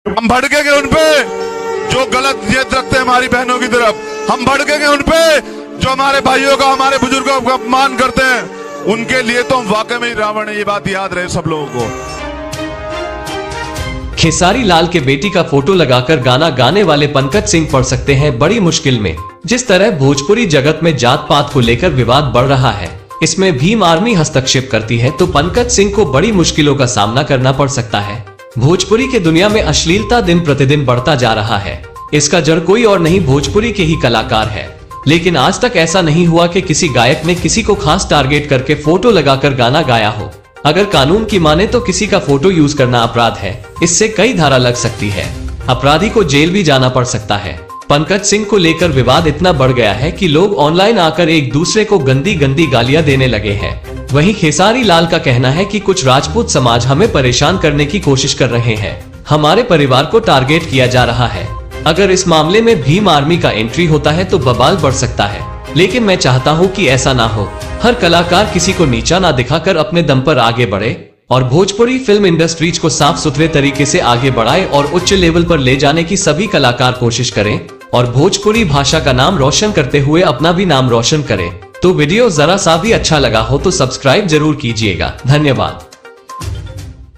हम भड़केंगे उनपे जो गलत नियत रखते हैं हमारी बहनों की तरफ। हम भड़केंगे उनपे जो हमारे भाइयों का, हमारे बुजुर्गों का अपमान करते हैं। उनके लिए तो हम वाकई में ही रावण है, ये बात याद रहे सब लोगों को। खेसारी लाल के बेटी का फोटो लगाकर गाना गाने वाले पंकज सिंह पड़ सकते हैं बड़ी मुश्किल में। जिस तरह भोजपुरी जगत में जात पात को लेकर विवाद बढ़ रहा है, इसमें भीम आर्मी हस्तक्षेप करती है तो पंकज सिंह को बड़ी मुश्किलों का सामना करना पड़ सकता है। भोजपुरी के दुनिया में अश्लीलता दिन प्रतिदिन बढ़ता जा रहा है। इसका जड़ कोई और नहीं, भोजपुरी के ही कलाकार है। लेकिन आज तक ऐसा नहीं हुआ कि किसी गायक ने किसी को खास टारगेट करके फोटो लगाकर गाना गाया हो। अगर कानून की माने तो किसी का फोटो यूज करना अपराध है। इससे कई धारा लग सकती है, अपराधी को जेल भी जाना पड़ सकता है। पंकज सिंह को लेकर विवाद इतना बढ़ गया है कि लोग ऑनलाइन आकर एक दूसरे को गंदी गंदी गालियां देने लगे हैं। वहीं खेसारी लाल का कहना है कि कुछ राजपूत समाज हमें परेशान करने की कोशिश कर रहे हैं, हमारे परिवार को टारगेट किया जा रहा है। अगर इस मामले में भीम आर्मी का एंट्री होता है तो बवाल बढ़ सकता है, लेकिन मैं चाहता हूं कि ऐसा ना हो। हर कलाकार किसी को नीचा ना दिखाकर अपने दम पर आगे बढ़े और भोजपुरी फिल्म इंडस्ट्रीज को साफ सुथरे तरीके से आगे बढ़ाए और उच्च लेवल पर ले जाने की सभी कलाकार कोशिश करें और भोजपुरी भाषा का नाम रोशन करते हुए अपना भी नाम रोशन करें। तो वीडियो जरा सा भी अच्छा लगा हो तो सब्सक्राइब जरूर कीजिएगा। धन्यवाद।